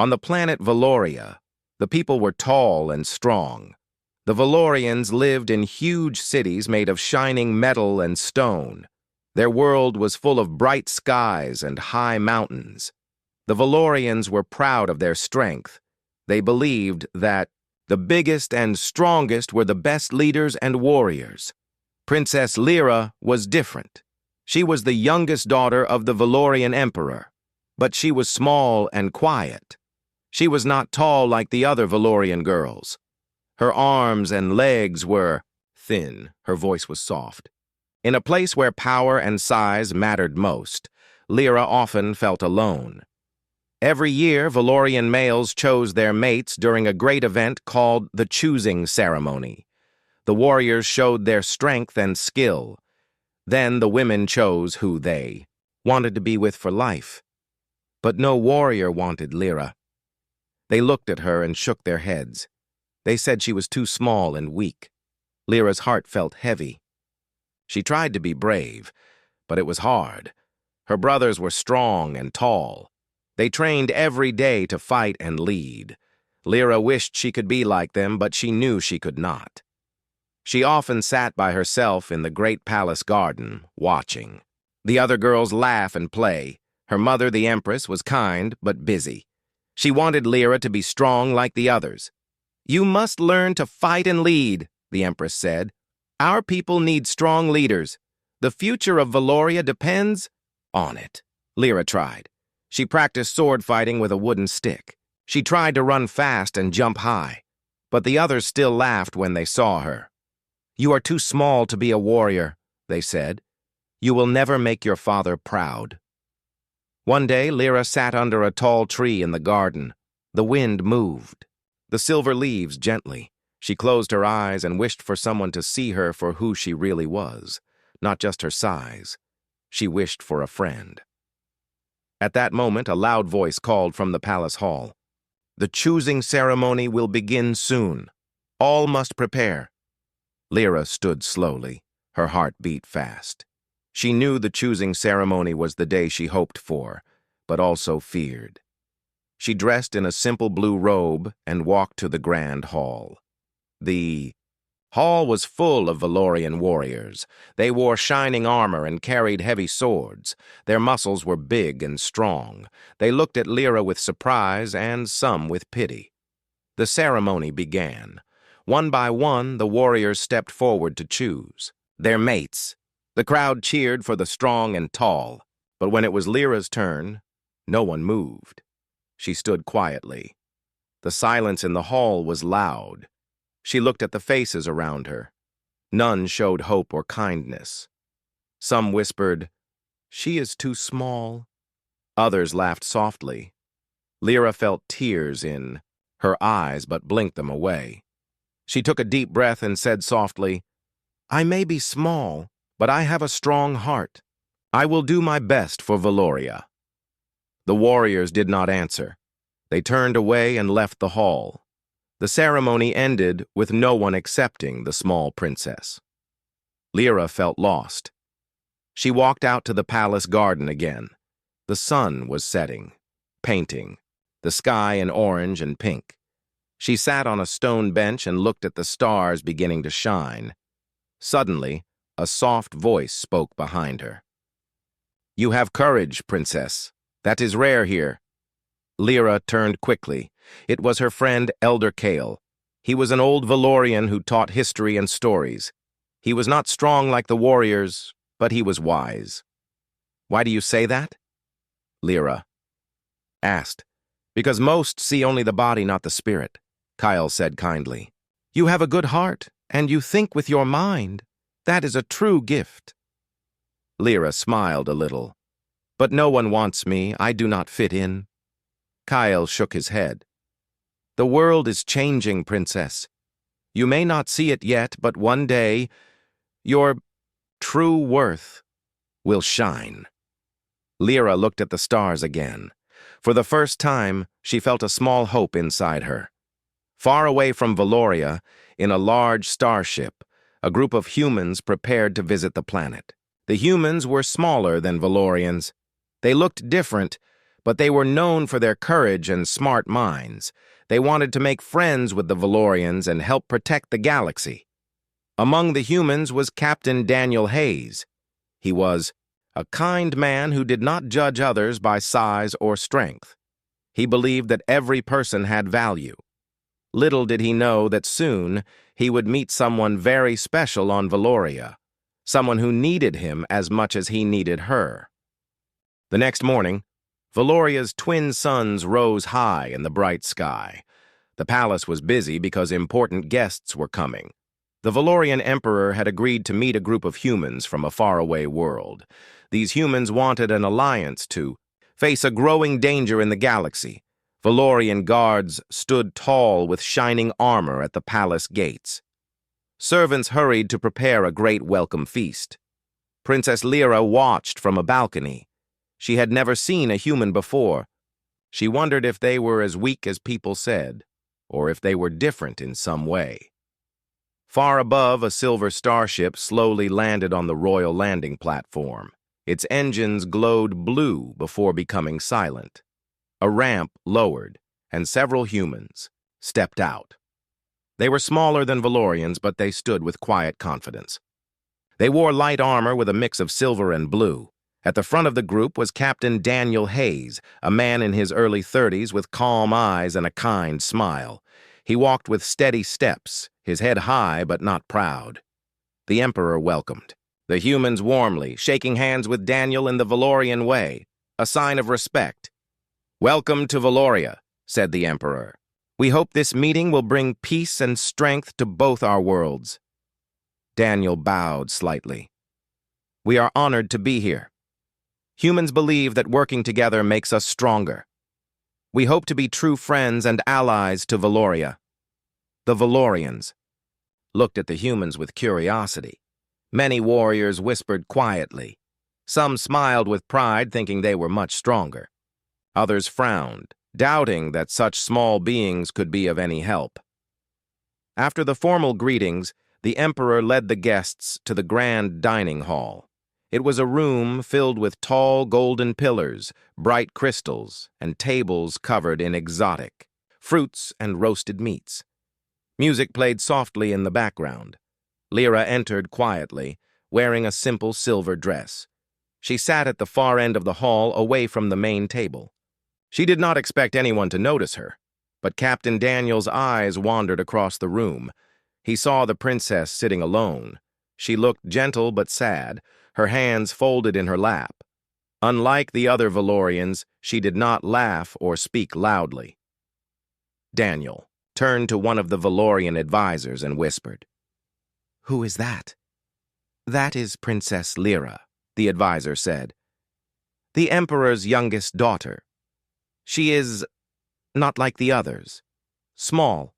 On the planet Valoria, the people were tall and strong. The Valorians lived in huge cities made of shining metal and stone. Their world was full of bright skies and high mountains. The Valorians were proud of their strength. They believed that the biggest and strongest were the best leaders and warriors. Princess Lyra was different. She was the youngest daughter of the Valorian emperor, but she was small and quiet. She was not tall like the other Valorian girls. Her arms and legs were thin. Her voice was soft. In a place where power and size mattered most, Lyra often felt alone. Every year, Valorian males chose their mates during a great event called the choosing ceremony. The warriors showed their strength and skill. Then the women chose who they wanted to be with for life. But no warrior wanted Lyra. They looked at her and shook their heads. They said she was too small and weak. Lyra's heart felt heavy. She tried to be brave, but it was hard. Her brothers were strong and tall. They trained every day to fight and lead. Lyra wished she could be like them, but she knew she could not. She often sat by herself in the great palace garden, watching. The other girls laugh and play. Her mother, the Empress, was kind but busy. She wanted Lyra to be strong like the others. "You must learn to fight and lead," the Empress said. "Our people need strong leaders. The future of Valoria depends on it." Lyra tried. She practiced sword fighting with a wooden stick. She tried to run fast and jump high, but the others still laughed when they saw her. "You are too small to be a warrior," they said. "You will never make your father proud." One day, Lyra sat under a tall tree in the garden. The wind moved the silver leaves gently. She closed her eyes and wished for someone to see her for who she really was, not just her size. She wished for a friend. At that moment, a loud voice called from the palace hall. "The choosing ceremony will begin soon. All must prepare." Lyra stood slowly. Her heart beat fast. She knew the choosing ceremony was the day she hoped for, but also feared. She dressed in a simple blue robe and walked to the grand hall. The hall was full of Valorian warriors. They wore shining armor and carried heavy swords. Their muscles were big and strong. They looked at Lyra with surprise and some with pity. The ceremony began. One by one, the warriors stepped forward to choose their mates. The crowd cheered for the strong and tall, but when it was Lyra's turn, no one moved. She stood quietly. The silence in the hall was loud. She looked at the faces around her. None showed hope or kindness. Some whispered, "She is too small." Others laughed softly. Lyra felt tears in her eyes but blinked them away. She took a deep breath and said softly, "I may be small, but I have a strong heart. I will do my best for Valoria." The warriors did not answer. They turned away and left the hall. The ceremony ended with no one accepting the small princess. Lyra felt lost. She walked out to the palace garden again. The sun was setting, painting, the sky in orange and pink. She sat on a stone bench and looked at the stars beginning to shine. Suddenly, a soft voice spoke behind her. "You have courage, princess. That is rare here." Lyra turned quickly. It was her friend Elder Kale. He was an old Valorian who taught history and stories. He was not strong like the warriors, but he was wise. "Why do you say that?" Lyra asked. "Because most see only the body, not the spirit," Kyle said kindly. "You have a good heart, and you think with your mind. That is a true gift." Lyra smiled a little. "But no one wants me. I do not fit in." Kyle shook his head. "The world is changing, princess. You may not see it yet, but one day, your true worth will shine." Lyra looked at the stars again. For the first time, she felt a small hope inside her. Far away from Valoria, in a large starship, a group of humans prepared to visit the planet. The humans were smaller than Valorians. They looked different, but they were known for their courage and smart minds. They wanted to make friends with the Valorians and help protect the galaxy. Among the humans was Captain Daniel Hayes. He was a kind man who did not judge others by size or strength. He believed that every person had value. Little did he know that soon he would meet someone very special on Valoria, someone who needed him as much as he needed her. The next morning, Valoria's twin suns rose high in the bright sky. The palace was busy because important guests were coming. The Valorian emperor had agreed to meet a group of humans from a faraway world. These humans wanted an alliance to face a growing danger in the galaxy. Valorian guards stood tall with shining armor at the palace gates. Servants hurried to prepare a great welcome feast. Princess Lyra watched from a balcony. She had never seen a human before. She wondered if they were as weak as people said, or if they were different in some way. Far above, a silver starship slowly landed on the royal landing platform. Its engines glowed blue before becoming silent. A ramp lowered, and several humans stepped out. They were smaller than Valorians, but they stood with quiet confidence. They wore light armor with a mix of silver and blue. At the front of the group was Captain Daniel Hayes, a man in his early 30s with calm eyes and a kind smile. He walked with steady steps, his head high but not proud. The Emperor welcomed the humans warmly, shaking hands with Daniel in the Valorian way, a sign of respect. "Welcome to Valoria," said the Emperor. "We hope this meeting will bring peace and strength to both our worlds." Daniel bowed slightly. "We are honored to be here. Humans believe that working together makes us stronger. We hope to be true friends and allies to Valoria." The Valorians looked at the humans with curiosity. Many warriors whispered quietly. Some smiled with pride, thinking they were much stronger. Others frowned, doubting that such small beings could be of any help. After the formal greetings, the Emperor led the guests to the grand dining hall. It was a room filled with tall golden pillars, bright crystals, and tables covered in exotic fruits and roasted meats. Music played softly in the background. Lyra entered quietly, wearing a simple silver dress. She sat at the far end of the hall, away from the main table. She did not expect anyone to notice her, but Captain Daniel's eyes wandered across the room. He saw the princess sitting alone. She looked gentle but sad, her hands folded in her lap. Unlike the other Valorians, she did not laugh or speak loudly. Daniel turned to one of the Valorian advisors and whispered, "Who is that?" "That is Princess Lyra," the advisor said. "The Emperor's youngest daughter. She is not like the others. Small,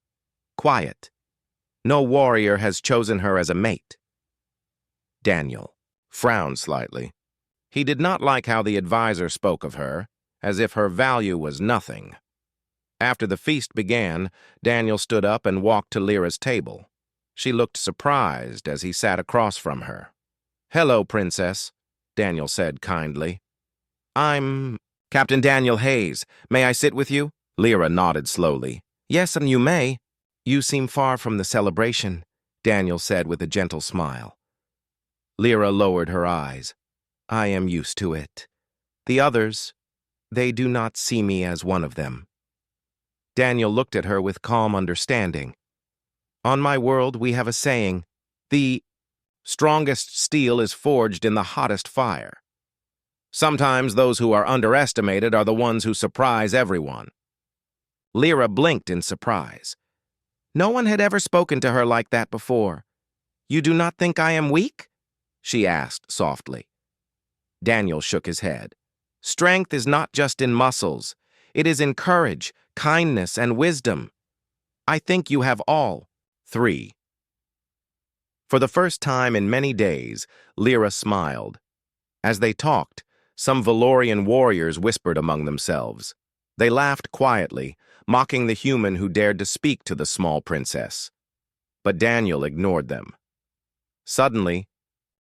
quiet. No warrior has chosen her as a mate." Daniel frowned slightly. He did not like how the advisor spoke of her, as if her value was nothing. After the feast began, Daniel stood up and walked to Lyra's table. She looked surprised as he sat across from her. "Hello, Princess," Daniel said kindly. "I'm Captain Daniel Hayes. May I sit with you?" Lyra nodded slowly. "Yes, and you may." "You seem far from the celebration," Daniel said with a gentle smile. Lyra lowered her eyes. "I am used to it. The others, they do not see me as one of them." Daniel looked at her with calm understanding. "On my world, we have a saying, the strongest steel is forged in the hottest fire. Sometimes those who are underestimated are the ones who surprise everyone." Lyra blinked in surprise. No one had ever spoken to her like that before. "You do not think I am weak?" she asked softly. Daniel shook his head. "Strength is not just in muscles. It is in courage, kindness, and wisdom. I think you have all three." For the first time in many days, Lyra smiled. As they talked, some Valorian warriors whispered among themselves. They laughed quietly, mocking the human who dared to speak to the small princess. But Daniel ignored them. Suddenly,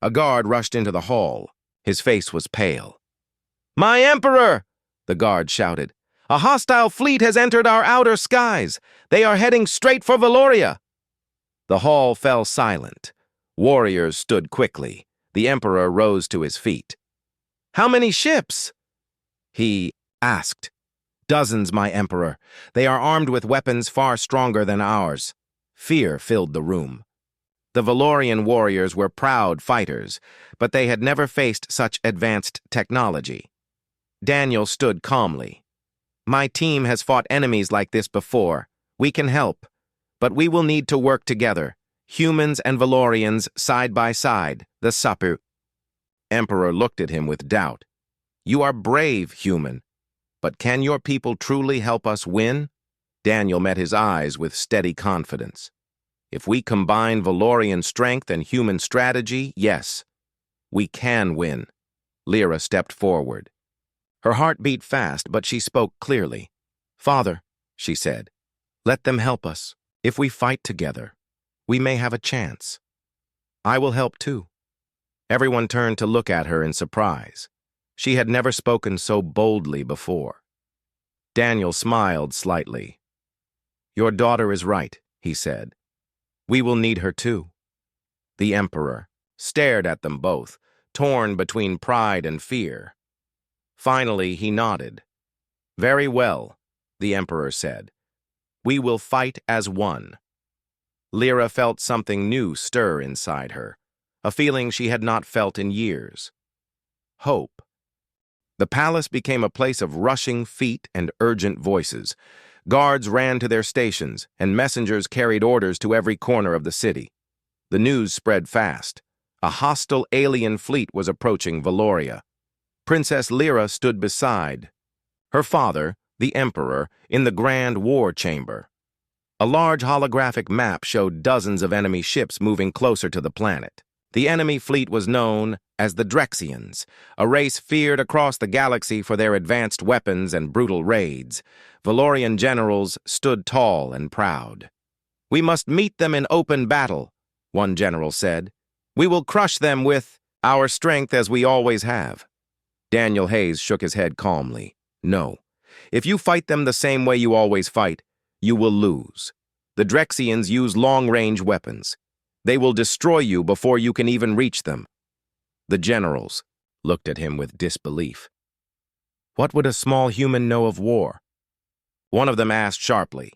a guard rushed into the hall. His face was pale. "My Emperor!" the guard shouted. "A hostile fleet has entered our outer skies. They are heading straight for Valoria." The hall fell silent. Warriors stood quickly. The Emperor rose to his feet. "How many ships?" he asked. "Dozens, my Emperor. They are armed with weapons far stronger than ours." Fear filled the room. The Valorian warriors were proud fighters, but they had never faced such advanced technology. Daniel stood calmly. "My team has fought enemies like this before. We can help, but we will need to work together. Humans and Valorians side by side, the Sapu." Emperor looked at him with doubt. "You are brave, human. But can your people truly help us win?" Daniel met his eyes with steady confidence. "If we combine Valorian strength and human strategy, yes, we can win." Lyra stepped forward. Her heart beat fast, but she spoke clearly. "Father," she said, "let them help us. If we fight together, we may have a chance. I will help too." Everyone turned to look at her in surprise. She had never spoken so boldly before. Daniel smiled slightly. "Your daughter is right," he said. "We will need her too." The Emperor stared at them both, torn between pride and fear. Finally, he nodded. "Very well," the Emperor said. "We will fight as one." Lyra felt something new stir inside her, a feeling she had not felt in years. Hope. The palace became a place of rushing feet and urgent voices. Guards ran to their stations, and messengers carried orders to every corner of the city. The news spread fast. A hostile alien fleet was approaching Valoria. Princess Lyra stood beside her father, the Emperor, in the Grand War Chamber. A large holographic map showed dozens of enemy ships moving closer to the planet. The enemy fleet was known as the Drexians, a race feared across the galaxy for their advanced weapons and brutal raids. Valorian generals stood tall and proud. "We must meet them in open battle," one general said. "We will crush them with our strength as we always have." Daniel Hayes shook his head calmly. "No. If you fight them the same way you always fight, you will lose. The Drexians use long-range weapons. They will destroy you before you can even reach them." The generals looked at him with disbelief. What would a small human know of war? One of them asked sharply.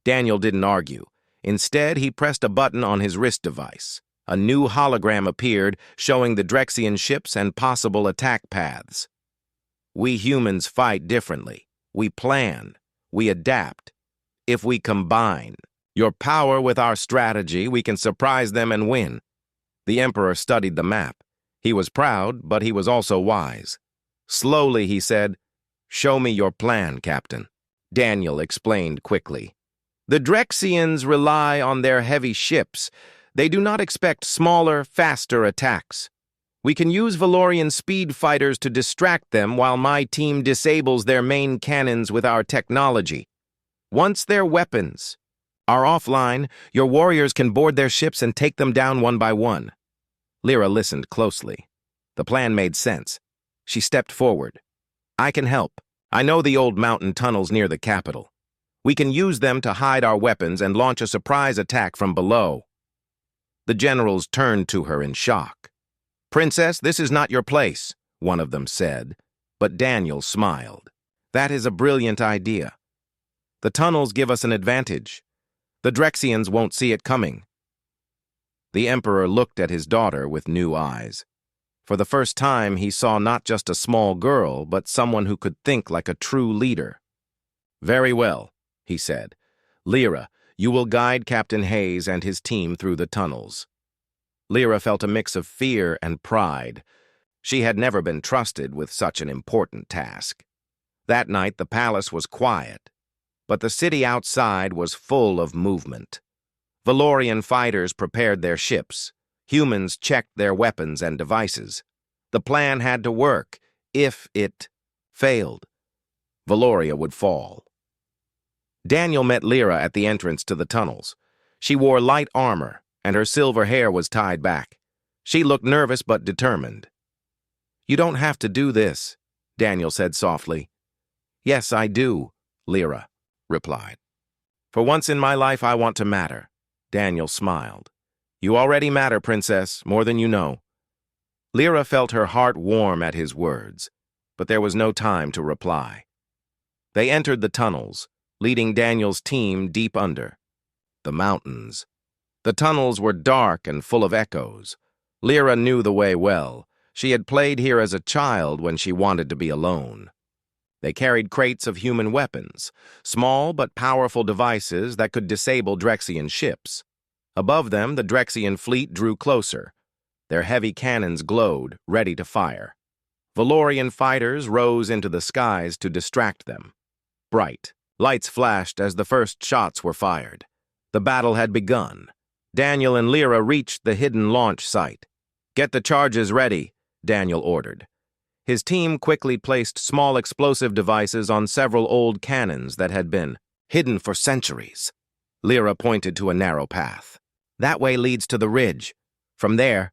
Daniel didn't argue. Instead, he pressed a button on his wrist device. A new hologram appeared, showing the Drexian ships and possible attack paths. "We humans fight differently. We plan. We adapt. If we combine your power with our strategy, we can surprise them and win." The Emperor studied the map. He was proud, but he was also wise. Slowly, he said, "Show me your plan, Captain." Daniel explained quickly. "The Drexians rely on their heavy ships. They do not expect smaller, faster attacks. We can use Valorian speed fighters to distract them while my team disables their main cannons with our technology. Once their weapons are offline, your warriors can board their ships and take them down one by one." Lyra listened closely. The plan made sense. She stepped forward. "I can help. I know the old mountain tunnels near the capital. We can use them to hide our weapons and launch a surprise attack from below." The generals turned to her in shock. "Princess, this is not your place," one of them said, but Daniel smiled. "That is a brilliant idea. The tunnels give us an advantage. The Drexians won't see it coming." The Emperor looked at his daughter with new eyes. For the first time, he saw not just a small girl, but someone who could think like a true leader. "Very well," he said. "Lyra, you will guide Captain Hayes and his team through the tunnels." Lyra felt a mix of fear and pride. She had never been trusted with such an important task. That night, the palace was quiet, but the city outside was full of movement. Valorian fighters prepared their ships. Humans checked their weapons and devices. The plan had to work. If it failed, Valoria would fall. Daniel met Lyra at the entrance to the tunnels. She wore light armor, and her silver hair was tied back. She looked nervous but determined. "You don't have to do this," Daniel said softly. Yes, I do, Lyra replied. For once in my life, I want to matter. Daniel smiled. You already matter, Princess, more than you know. Lyra felt her heart warm at his words, but there was no time to reply. They entered the tunnels, leading Daniel's team deep under the mountains. The tunnels were dark and full of echoes. Lyra knew the way well. She had played here as a child when she wanted to be alone. They carried crates of human weapons, small but powerful devices that could disable Drexian ships. Above them, the Drexian fleet drew closer. Their heavy cannons glowed, ready to fire. Valorian fighters rose into the skies to distract them. Bright lights flashed as the first shots were fired. The battle had begun. Daniel and Lyra reached the hidden launch site. Get the charges ready, Daniel ordered. His team quickly placed small explosive devices on several old cannons that had been hidden for centuries. Lyra pointed to a narrow path. That way leads to the ridge. From there,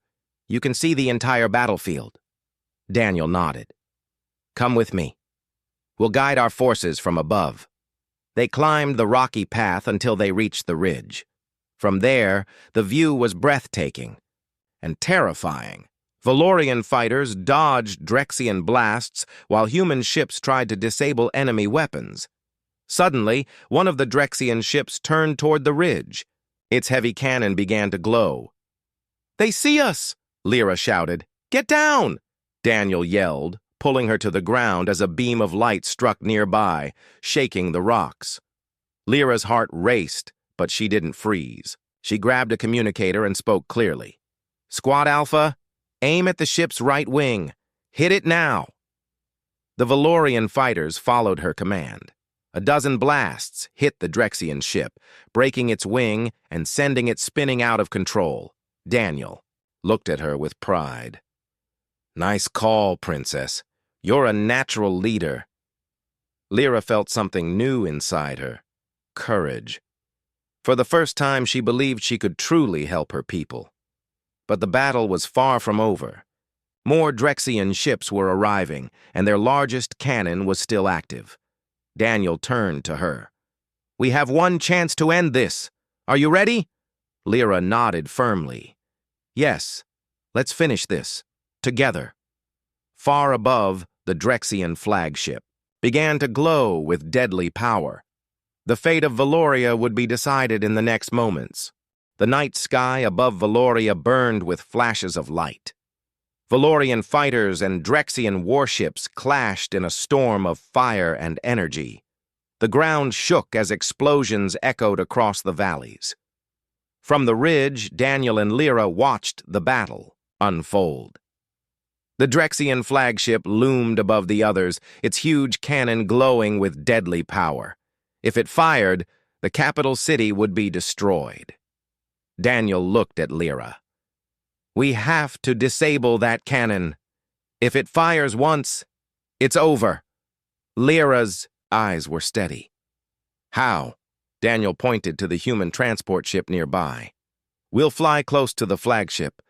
you can see the entire battlefield. Daniel nodded. Come with me. We'll guide our forces from above. They climbed the rocky path until they reached the ridge. From there, the view was breathtaking and terrifying. Valorian fighters dodged Drexian blasts while human ships tried to disable enemy weapons. Suddenly, one of the Drexian ships turned toward the ridge. Its heavy cannon began to glow. They see us! Lyra shouted. Get down! Daniel yelled, pulling her to the ground as a beam of light struck nearby, shaking the rocks. Lyra's heart raced, but she didn't freeze. She grabbed a communicator and spoke clearly. Squad Alpha, aim at the ship's right wing. Hit it now. The Valorian fighters followed her command. A dozen blasts hit the Drexian ship, breaking its wing and sending it spinning out of control. Daniel looked at her with pride. Nice call, Princess. You're a natural leader. Lyra felt something new inside her. Courage. For the first time, she believed she could truly help her people. But the battle was far from over. More Drexian ships were arriving, and their largest cannon was still active. Daniel turned to her. We have one chance to end this. Are you ready? Lyra nodded firmly. Yes, let's finish this. Together. Far above, the Drexian flagship began to glow with deadly power. The fate of Valoria would be decided in the next moments. The night sky above Valoria burned with flashes of light. Valorian fighters and Drexian warships clashed in a storm of fire and energy. The ground shook as explosions echoed across the valleys. From the ridge, Daniel and Lyra watched the battle unfold. The Drexian flagship loomed above the others, its huge cannon glowing with deadly power. If it fired, the capital city would be destroyed. Daniel looked at Lyra. We have to disable that cannon. If it fires once, it's over. Lyra's eyes were steady. How? Daniel pointed to the human transport ship nearby. We'll fly close to the flagship.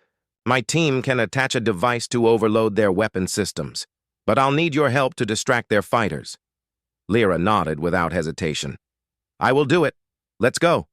My team can attach a device to overload their weapon systems, but I'll need your help to distract their fighters. Lyra nodded without hesitation. I will do it. Let's go.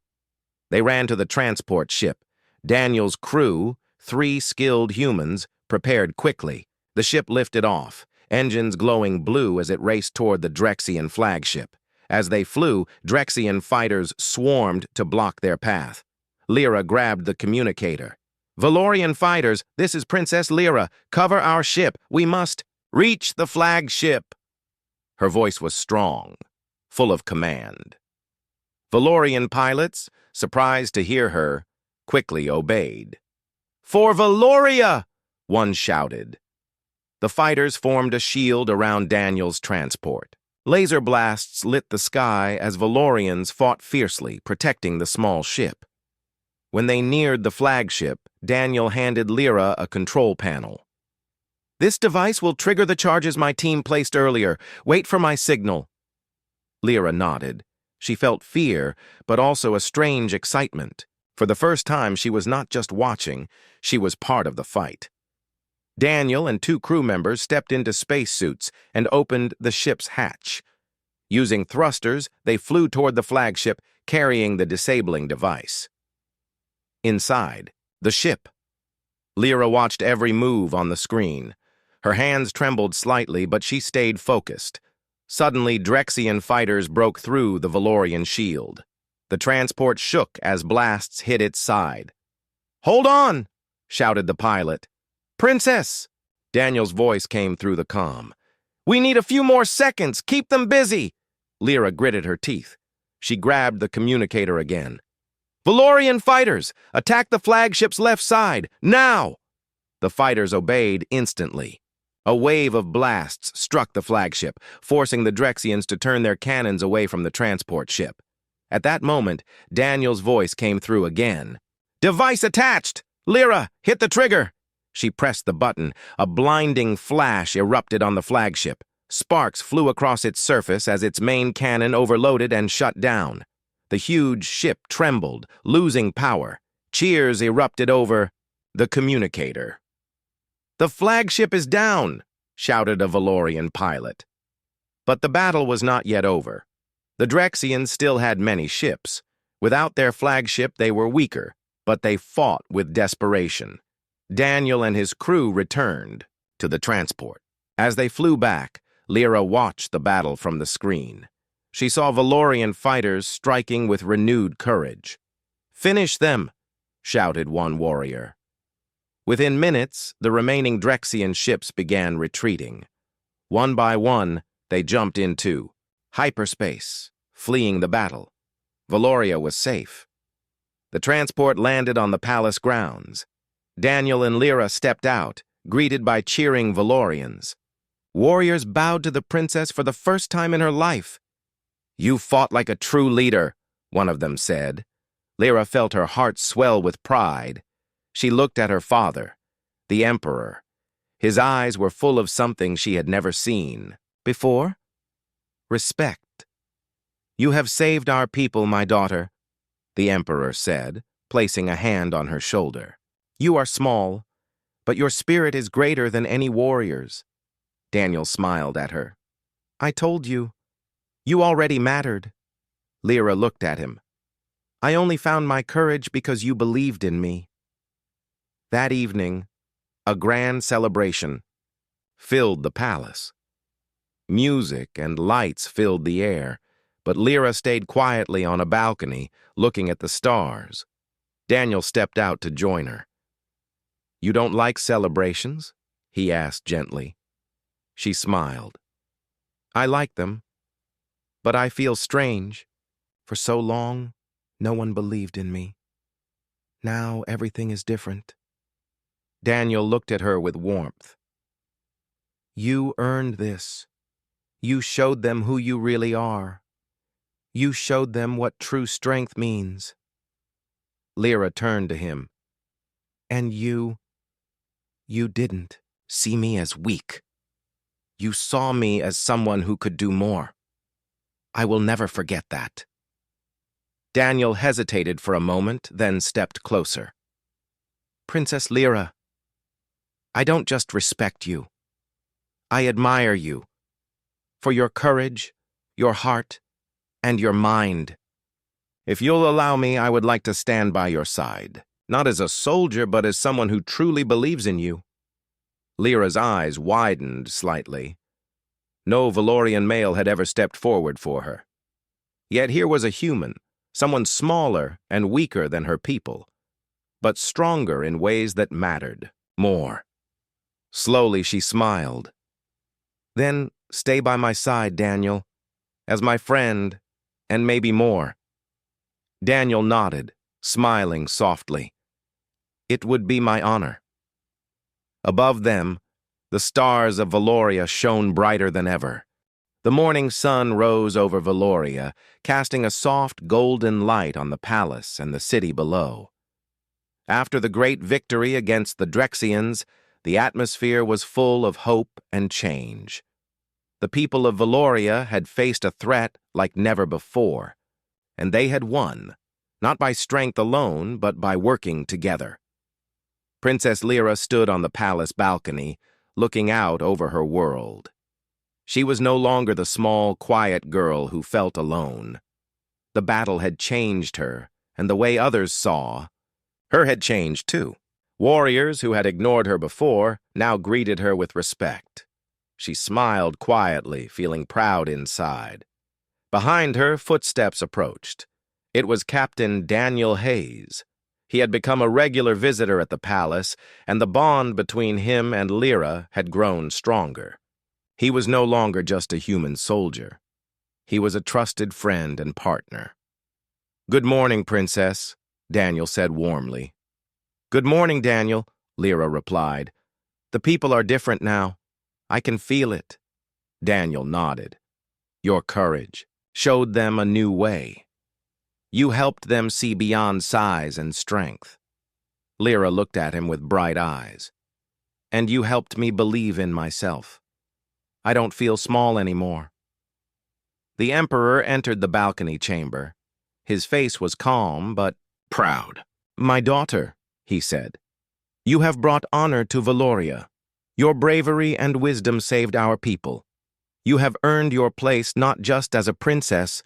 They ran to the transport ship. Daniel's crew, 3 skilled humans, prepared quickly. The ship lifted off, engines glowing blue as it raced toward the Drexian flagship. As they flew, Drexian fighters swarmed to block their path. Lyra grabbed the communicator. Valorian fighters, this is Princess Lyra. Cover our ship. We must reach the flagship. Her voice was strong, full of command. Valorian pilots, surprised to hear her, quickly obeyed. For Valoria! One shouted. The fighters formed a shield around Daniel's transport. Laser blasts lit the sky as Valorians fought fiercely, protecting the small ship. When they neared the flagship, Daniel handed Lyra a control panel. This device will trigger the charges my team placed earlier. Wait for my signal. Lyra nodded. She felt fear, but also a strange excitement. For the first time, she was not just watching, she was part of the fight. Daniel and 2 crew members stepped into spacesuits and opened the ship's hatch. Using thrusters, they flew toward the flagship, carrying the disabling device. Inside, the ship. Lyra watched every move on the screen. Her hands trembled slightly, but she stayed focused. Suddenly, Drexian fighters broke through the Valorian shield. The transport shook as blasts hit its side. "Hold on!" shouted the pilot. "Princess!" Daniel's voice came through the comm. "We need a few more seconds! Keep them busy!" Lyra gritted her teeth. She grabbed the communicator again. "Valorian fighters! Attack the flagship's left side! Now!" The fighters obeyed instantly. A wave of blasts struck the flagship, forcing the Drexians to turn their cannons away from the transport ship. At that moment, Daniel's voice came through again. "Device attached! Lyra, hit the trigger!" She pressed the button. A blinding flash erupted on the flagship. Sparks flew across its surface as its main cannon overloaded and shut down. The huge ship trembled, losing power. Cheers erupted over the communicator. "The flagship is down!" shouted a Valorian pilot. But the battle was not yet over. The Drexians still had many ships. Without their flagship, they were weaker, but they fought with desperation. Daniel and his crew returned to the transport. As they flew back, Lyra watched the battle from the screen. She saw Valorian fighters striking with renewed courage. "Finish them!" shouted one warrior. Within minutes, the remaining Drexian ships began retreating. One by one, they jumped into hyperspace, fleeing the battle. Valoria was safe. The transport landed on the palace grounds. Daniel and Lyra stepped out, greeted by cheering Valorians. Warriors bowed to the princess for the first time in her life. "You fought like a true leader," one of them said. Lyra felt her heart swell with pride. She looked at her father, the Emperor. His eyes were full of something she had never seen before. Respect. "You have saved our people, my daughter," the Emperor said, placing a hand on her shoulder. "You are small, but your spirit is greater than any warrior's." Daniel smiled at her. "I told you. You already mattered." Lyra looked at him. "I only found my courage because you believed in me." That evening, a grand celebration filled the palace. Music and lights filled the air, but Lyra stayed quietly on a balcony, looking at the stars. Daniel stepped out to join her. "You don't like celebrations?" he asked gently. She smiled. "I like them, but I feel strange. For so long, no one believed in me. Now everything is different." Daniel looked at her with warmth. "You earned this. You showed them who you really are. You showed them what true strength means." Lyra turned to him. "And you didn't see me as weak. You saw me as someone who could do more. I will never forget that." Daniel hesitated for a moment, then stepped closer. "Princess Lyra, I don't just respect you. I admire you for your courage, your heart, and your mind. If you'll allow me, I would like to stand by your side, not as a soldier, but as someone who truly believes in you." Lyra's eyes widened slightly. No Valorian male had ever stepped forward for her. Yet here was a human, someone smaller and weaker than her people, but stronger in ways that mattered more. Slowly she smiled. "Then stay by my side, Daniel, as my friend, and maybe more." Daniel nodded, smiling softly. "It would be my honor." Above them, the stars of Valoria shone brighter than ever. The morning sun rose over Valoria, casting a soft golden light on the palace and the city below. After the great victory against the Drexians, the atmosphere was full of hope and change. The people of Valoria had faced a threat like never before, and they had won, not by strength alone, but by working together. Princess Lyra stood on the palace balcony, looking out over her world. She was no longer the small, quiet girl who felt alone. The battle had changed her, and the way others saw her had changed too. Warriors who had ignored her before now greeted her with respect. She smiled quietly, feeling proud inside. Behind her, footsteps approached. It was Captain Daniel Hayes. He had become a regular visitor at the palace, and the bond between him and Lyra had grown stronger. He was no longer just a human soldier. He was a trusted friend and partner. "Good morning, Princess," Daniel said warmly. "Good morning, Daniel," Lyra replied. "The people are different now. I can feel it." Daniel nodded. "Your courage showed them a new way. You helped them see beyond size and strength." Lyra looked at him with bright eyes. "And you helped me believe in myself. I don't feel small anymore." The Emperor entered the balcony chamber. His face was calm but proud. "My daughter," he said, "you have brought honor to Valoria. Your bravery and wisdom saved our people. You have earned your place not just as a princess,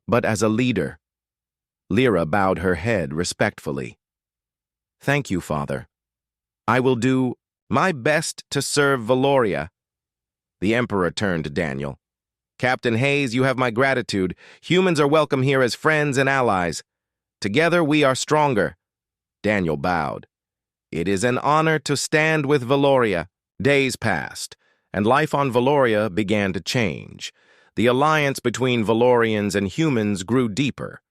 but as a leader." Lyra bowed her head respectfully. "Thank you, Father. I will do my best to serve Valoria." The Emperor turned to Daniel. "Captain Hayes, you have my gratitude. Humans are welcome here as friends and allies. Together we are stronger." Daniel bowed. "It is an honor to stand with Valoria." Days passed, and life on Valoria began to change. The alliance between Valorians and humans grew deeper.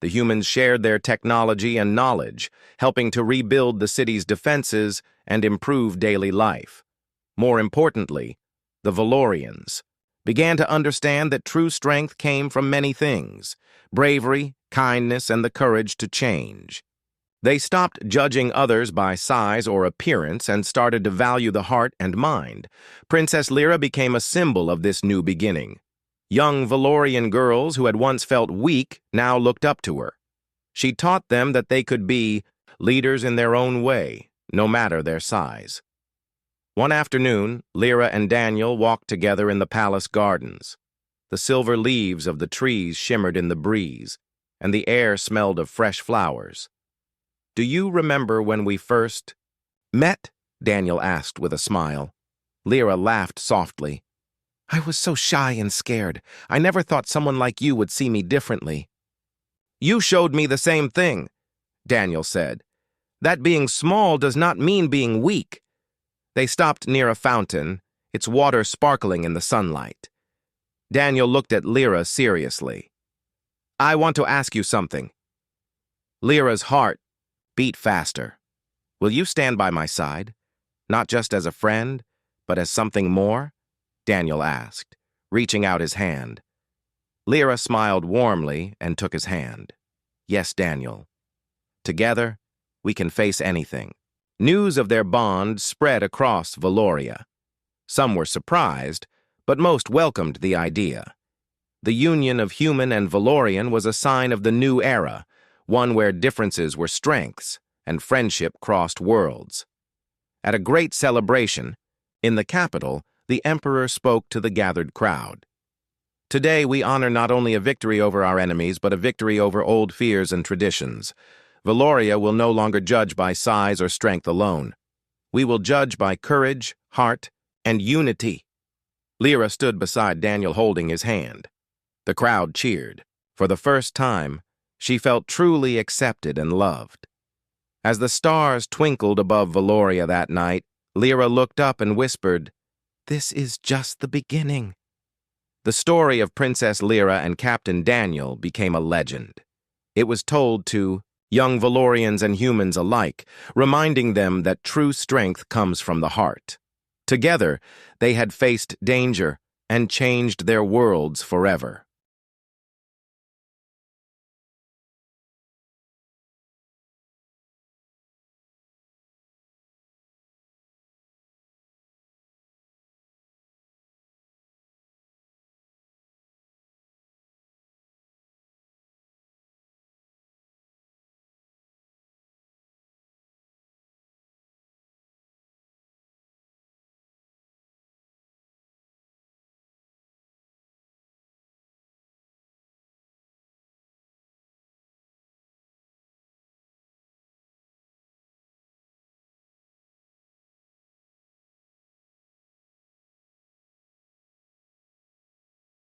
The humans shared their technology and knowledge, helping to rebuild the city's defenses and improve daily life. More importantly, the Valorians began to understand that true strength came from many things: bravery, kindness, and the courage to change. They stopped judging others by size or appearance and started to value the heart and mind. Princess Lyra became a symbol of this new beginning. Young Valorian girls who had once felt weak now looked up to her. She taught them that they could be leaders in their own way, no matter their size. One afternoon, Lyra and Daniel walked together in the palace gardens. The silver leaves of the trees shimmered in the breeze, and the air smelled of fresh flowers. "Do you remember when we first met?" Daniel asked with a smile. Lyra laughed softly. "I was so shy and scared. I never thought someone like you would see me differently." "You showed me the same thing," Daniel said. "That being small does not mean being weak." They stopped near a fountain, its water sparkling in the sunlight. Daniel looked at Lyra seriously. "I want to ask you something." Lyra's heart beat faster. "Will you stand by my side? Not just as a friend, but as something more?" Daniel asked, reaching out his hand. Lyra smiled warmly and took his hand. "Yes, Daniel. Together, we can face anything." News of their bond spread across Valoria. Some were surprised, but most welcomed the idea. The union of human and Valorian was a sign of the new era, one where differences were strengths and friendship crossed worlds. At a great celebration, in the capital, the Emperor spoke to the gathered crowd. "Today we honor not only a victory over our enemies, but a victory over old fears and traditions. Valoria will no longer judge by size or strength alone. We will judge by courage, heart, and unity." Lyra stood beside Daniel holding his hand. The crowd cheered. For the first time, she felt truly accepted and loved. As the stars twinkled above Valoria that night, Lyra looked up and whispered, "This is just the beginning." The story of Princess Lyra and Captain Daniel became a legend. It was told to young Valorians and humans alike, reminding them that true strength comes from the heart. Together, they had faced danger and changed their worlds forever.